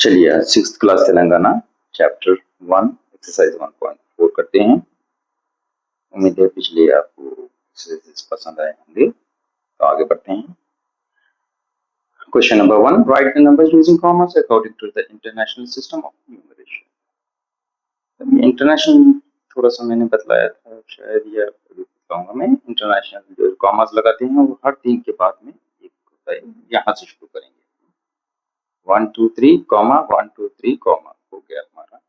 चलिए आज 6th class Telangana chapter 1 exercise 1.4 करते हैं। उम्मीद है पिछले आपको एक्सरसाइज पसंद आए होंगे, तो आगे बढ़ते हैं। Question number 1, write the numbers using commas according to the international system of numeration. International थोड़ा सा मैंने बतलाया था, शायद ये बताऊंगा मैं। इंटरनेशनल जो कॉमास लगाते हैं वो हर 3 के बाद में एक होता है, यहाँ से शुरू करेंगे। 1 2 3 कॉमा 1 2 3 कॉमा हो गया हमारा।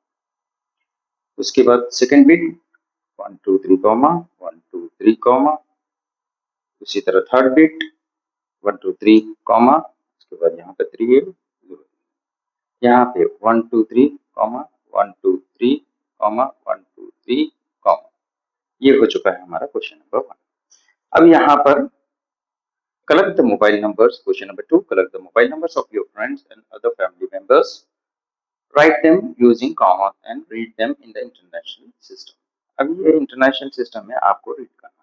उसके बाद सेकंड बिट 1 2 3 कॉमा 1 2 3 कॉमा। उसी तरह थर्ड बिट 1 2 3 कॉमा, उसके बाद यहाँ पे 3 है, यहाँ पे 1 2 3 कॉमा 1 2 3 कॉमा 1 2 3 कॉमा। ये हो चुका है हमारा क्वेश्चन नंबर 1। अब यहाँ पर collect the mobile numbers. Question number 2, collect the mobile numbers of your friends and other family members. Write them using comma and read them in the international system. अब ये इंटरनेशनल सिस्टम में आपको read करना है।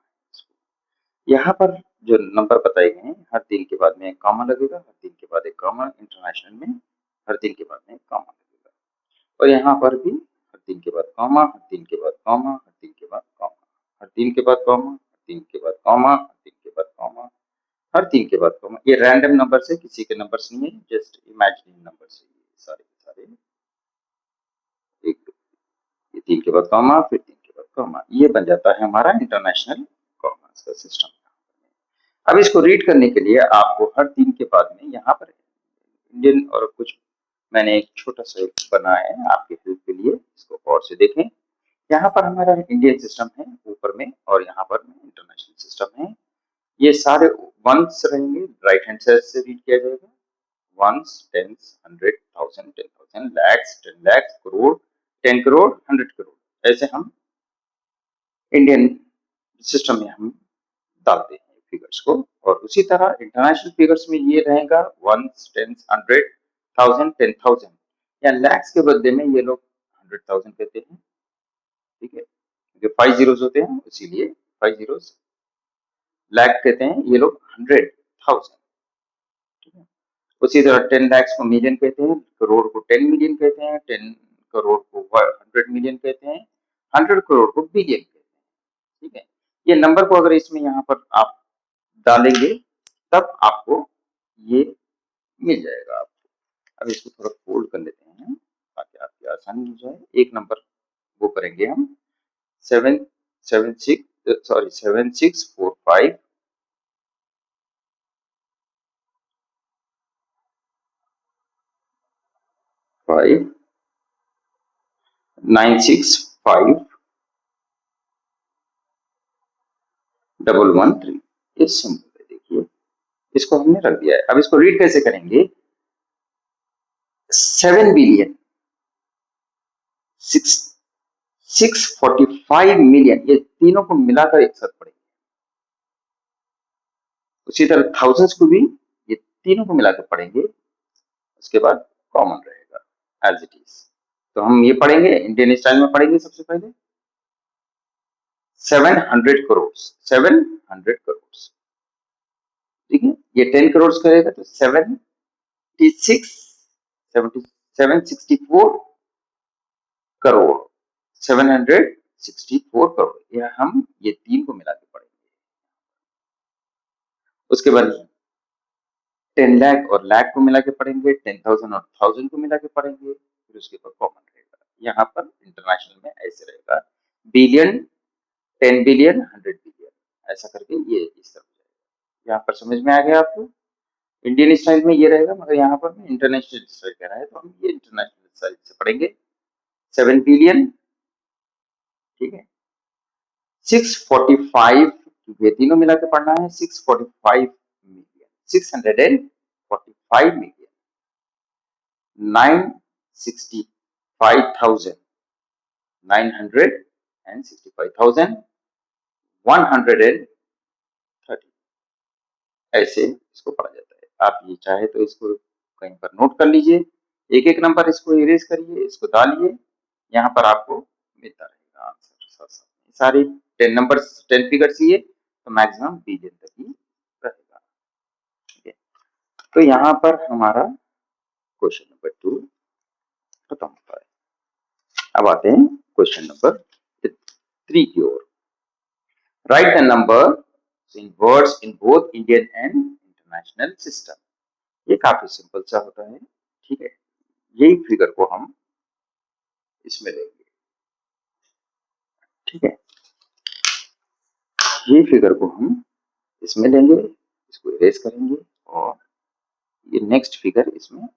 यहाँ पर जो number बताए गए हैं, हर 3 के बाद में एक कॉमा लगेगा, हर 3 के बाद एक कॉमा। इंटरनेशनल में हर 3 के बाद में एक कॉमा लगेगा, और यहाँ पर भी हर 3 के बाद कॉमा, हर 3 के बाद कॉमा, हर 3 के बाद कॉमा, हर 3 के बाद कॉमा, हर 3 के बाद कॉमा, हर 3 के बाद कॉमा, हर 3 के बाद कॉमा। ये रैंडम नंबर से, किसी के नंबर्स नहीं है, जस्ट इमेजिनरी नंबर से सारे के सारे। एक ये 3 के बाद कॉमा, फिर 3 के बाद कॉमा, ये बन जाता है हमारा इंटरनेशनल कॉमर्स का सिस्टम। अब इसको रीड करने के लिए आपको हर 3 के बाद में यहाँ पर इंडियन और कुछ मैंने एक छोटा सा बनाया है आपके हेल्प के लिए, इसको गौर से देखें। यहाँ पर हमारा इंडियन सिस्टम है ऊपर में, और यहाँ पर इंटरनेशनल सिस्टम है। ये सारे वंस रहेंगे, राइट हैंड साइड से रीड किया जाएगा। Ones, tens, 100, 1000, 10,000, lakhs, 10 lakhs, crore, 10 crore, 100 crore. ऐसे हम इंडियन सिस्टम में हम डालते हैं फिगर्स को, और उसी तरह इंटरनेशनल फिगर्स में ये रहेगा वंस, टेंस, 100, 1000, 10,000, या लैक्स के बदले में ये लोग 100,000 कहते हैं। ठीक है, क्योंकि 5 जीरोस होते हैं, इसीलिए 5 जीरोस। लैख कहते हैं ये लोग 100,000। ठीक है, उसी तरह 10 लैक्स को मिलियन कहते हैं, करोड़ को 10 मिलियन कहते हैं, 10 करोड़ को 100 मिलियन कहते हैं, 100 करोड़ को बिलियन कहते हैं। ठीक है, ये नंबर को अगर इसमें यहाँ पर आप डालेंगे तब आपको ये मिल जाएगा आपको। अब इसको थोड़ा फोल्ड कर लेते हैं ताकि आपकी आसानी हो जाए। एक नंबर वो करेंगे हम 7645 965 113। ये सिंपल है, देखिए इसको हमने रख दिया है। अब इसको रीड कैसे करेंगे? 7 बिलियन 645 मिलियन, ये तीनों को मिलाकर एक साथ पढ़ेंगे। उसी तरह थाउजेंड्स को भी ये तीनों को मिलाकर पढ़ेंगे, उसके बाद कॉमन रहेगा एज इट इज। तो हम ये पढ़ेंगे इंडियन स्टाइल में पढ़ेंगे। सबसे पहले 700 करोड़, 700 करोड़। ठीक है, ये 10 करोड़ करेगा तो 764 करोड़, 764 करोड़, यह हम ये तीन को मिला के पढ़ेंगे। उसके बाद 10 लाख और लाख को मिला के पढ़ेंगे, 10,000 और 1000 को मिला के पढ़ेंगे, फिर उसके बाद कॉमन रहेगा। यहाँ पर इंटरनेशनल में ऐसे रहेगा बिलियन, 10 बिलियन, 100 बिलियन, ऐसा करके ये इस तरह जाएगा। यहाँ पर समझ में आ गया आपको? इंडियन स्टाइल में ये रहेगा, मगर यहाँ पर इंटरनेशनल स्टाइल कह रहा है, तो हम ये इंटरनेशनल स्टाइल से पढ़ेंगे। 7 बिलियन, ठीक है, 645, ये तीनों मिला के पढ़ना है, 645 मिलियन, 645 मिलियन, 965,000, 130, ऐसे इसको पढ़ा जाता है। आप ये चाहे तो इसको कहीं पर नोट कर लीजिए, एक एक नंबर इसको इरेज करिए, इसको डालिए, यहाँ पर आपको मिलता रहेगा आंसर। सारी 10 नंबर 10 फिगर्स ये तो मैक्सिमम बिलियन तक ही रहेगा। ठीक है, तो यहाँ पर हमारा क्वेश्चन नंबर 2 खत्म होता है। अब आते हैं क्वेश्चन नंबर 3 की ओर। Write the number in words in both Indian and international system. ये काफी सिंपल सा होता है, ठीक है। यही फिगर को हम इसमें लेंगे, ठीक है। ये फिगर को हम इसमें लेंगे, इसको इरेज करेंगे और ये नेक्स्ट फिगर इसमें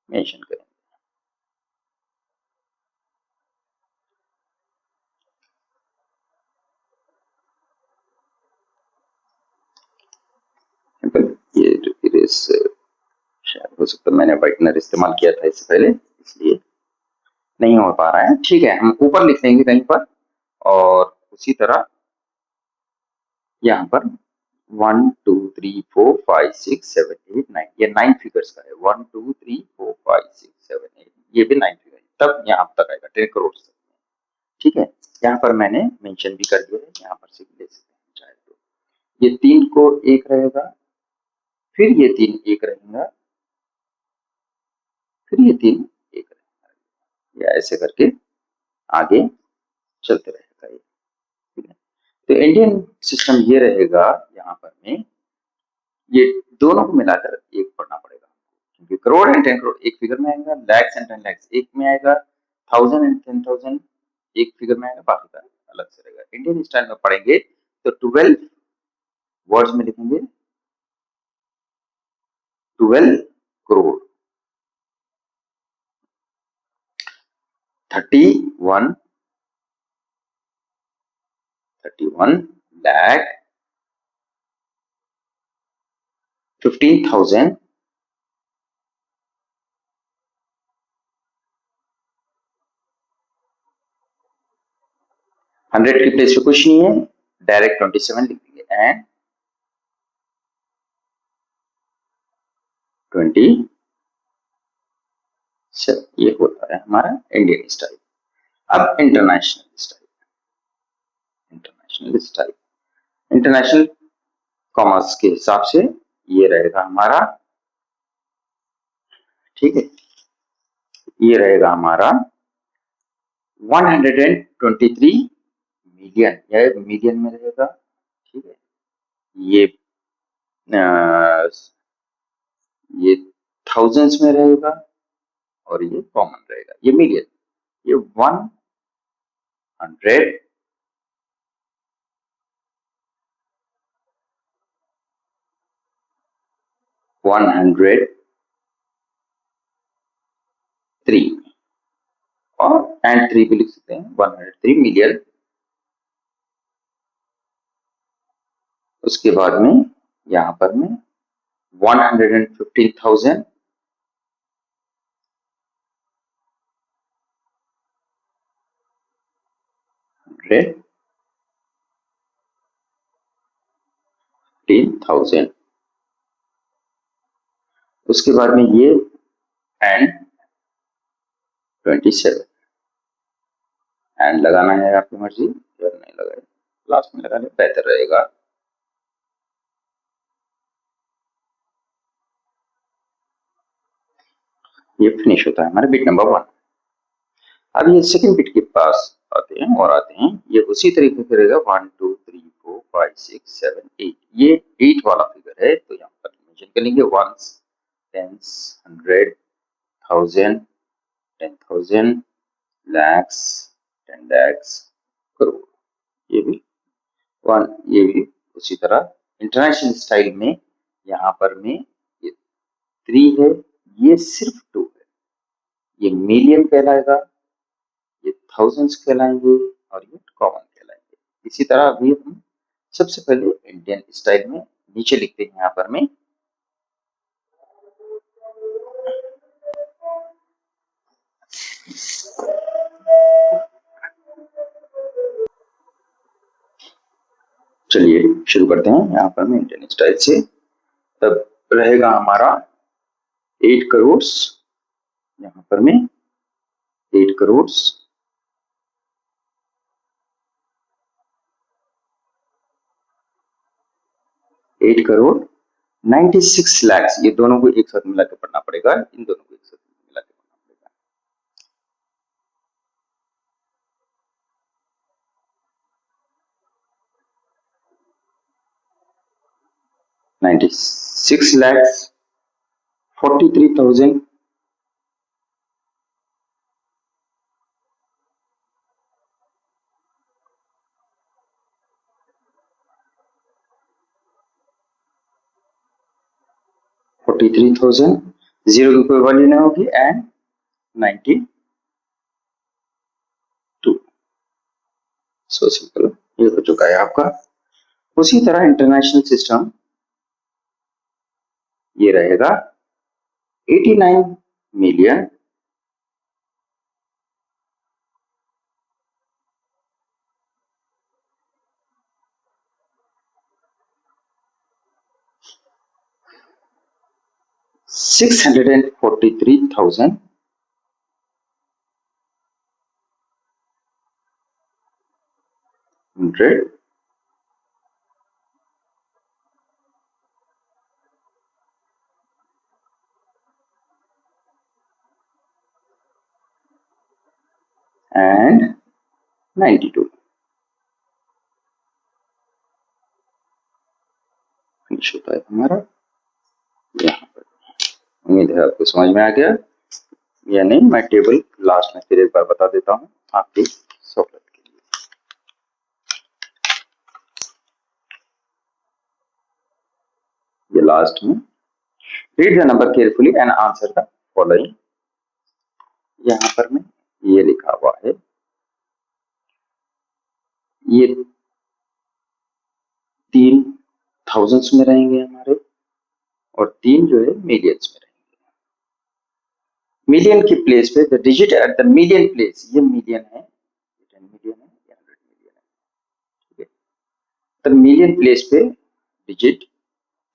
मेंशन करेंगे। ये जो इरेज शायद हो सकता है मैंने व्हाइटनर इस्तेमाल किया था इससे पहले, इसलिए नहीं हो पा रहा है, ठीक है। हम ऊपर लिख देंगे कहीं पर और उसी तरह यहाँ पर 1 2 3 4 5 6 7 8 9, ये 9 फिगर्स का है। 1 2 3 4 5 6 7 8, ये भी 9 फिगर, तब यहाँ तक आएगा 10 करोड़ तक, ठीक है। यहाँ पर मैंने मेंशन भी कर दिया है, यहाँ पर से भी ले सकते हैं चाहे तो। ये 3 को एक रहेगा, फिर ये 3 एक रहेगा, फिर ये 3 एक रहेगा, या ऐसे करके आगे चलते रहेगा ये, ठीक है। तो इंडियन सिस्टम ये रहेगा, यहाँ पर में ये दोनों को मिलाकर एक पढ़ना पड़ेगा, क्योंकि करोड़ एंड 10 करोड़ एक फिगर में आएगा, लैक्स एंड 10 लैक्स एक में आएगा, 1000 एंड 10,000 एक फिगर में आएगा, बाकी का अलग से रहेगा। इंडियन स्टाइल में पढ़ेंगे तो 12 वर्ड्स में लिखेंगे, 12 करोड़, 31 lakh, 15,000, 100 की प्लेस पे कुछ नहीं है, डायरेक्ट 27 लिख देंगे, एंड 27, ये होता है हमारा इंडियन स्टाइल। अब इंटरनेशनल स्टाइल, इंटरनेशनल कॉमर्स के हिसाब से ये रहेगा हमारा, ठीक है। ये रहेगा हमारा 123 मिलियन, या मिलियन में रहेगा, ठीक है। ये ये थाउजेंड्स में रहेगा और ये कॉमन रहेगा, ये मिलियन। ये 100 103 और एंड 3 भी लिख सकते हैं, 103 मिलियन। उसके बाद में यहाँ पर में 115,000, 115,000। उसके बाद में ये एंड 27, एंड लगाना है आपकी मर्जी, या नहीं लगाए लास्ट में लगाने बेहतर रहेगा। ये फिनिश होता है हमारा बिट नंबर 1। अब ये सेकंड बिट के पास आते हैं और आते हैं, ये उसी तरीके से रहेगा 1 2 3 4 5 6 7 8, ये 8 वाला फिगर है, तो यहाँ पर मेंशन करेंगे वंस, टेंस, 100, 1000, 10,000, लैक्स, 10 लैक्स, करोड़, ये भी वन, ये भी उसी तरह। इंटरनेशनल स्टाइल में यहाँ पर में ये 3 है, ये सिर्फ 2 है, ये मिलियन कहलाएगा, ये थाउजेंड्स कहलाएंगे और ये कॉमन कहलाएंगे। इसी तरह अभी हम सबसे पहले इंडियन स्टाइल में नीचे लिखते हैं यहाँ पर में, चलिए शुरू करते हैं यहाँ पर में इंडियन स्टाइल से। तब रहेगा हमारा 8 करोड़, यहाँ पर में 8 करोड़, 8 करोड़ 96 लाख, ये दोनों को एक साथ मिला के पढ़ना पड़ेगा, इन दोनों को एक साथ मिला के पढ़ना 96,43,000 43,000 जीरो की कोई वैल्यू नहीं होगी एंड 92 सो सिंपल ये हो चुका है आपका। उसी तरह इंटरनेशनल सिस्टम ये रहेगा 89 मिलियन 643,000 100 एंड 92 फिनिश होता है हमारा यहाँ पर। उम्मीद है आपको समझ में आ गया या नहीं। मैं टेबल लास्ट में फिर एक बार बता देता हूँ आपकी सहूलत के लिए। ये लास्ट में read the number carefully and answer the following. यहाँ पर में ये लिखा हुआ है, ये 3 थाउजेंड्स में रहेंगे हमारे और 3 जो है मिलियंस में रहेंगे। मिलियन की प्लेस पे the digit at the million place, ये मिलियन है, 10 मिलियन है या 100 मिलियन है, ठीक है। द मिलियन प्लेस पे डिजिट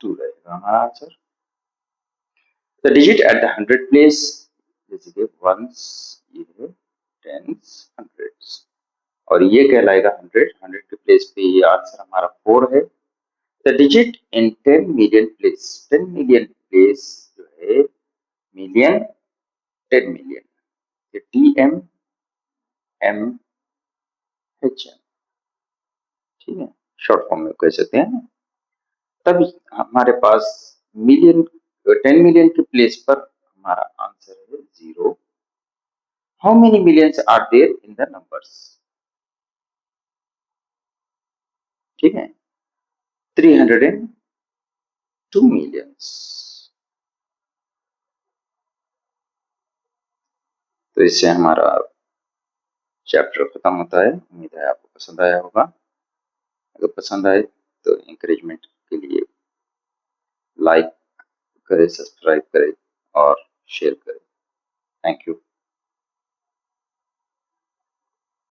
2 रहेगा हमारा answer. The digit at the 100 place, जैसे कि वंस, ये है, टेंस, हंड्रेड्स, और ये कहलाएगा 100 के प्लेस पे ये आंसर हमारा 4 है। The digit in 10 million place, 10 million place जो है मिलियन 10 मिलियन, TMMHM, ठीक है, शॉर्ट फॉर्म में कह सकते हैं। तब हमारे पास मिलियन 10 मिलियन के प्लेस पर हमारा आंसर है 0। How many millions are there in the numbers, ठीक है, 302 मिलियंस। तो इससे हमारा चैप्टर खत्म होता है। उम्मीद है आपको पसंद आया होगा। अगर पसंद आए तो इंकरेजमेंट के लिए लाइक करें, सब्सक्राइब करें और शेयर करें।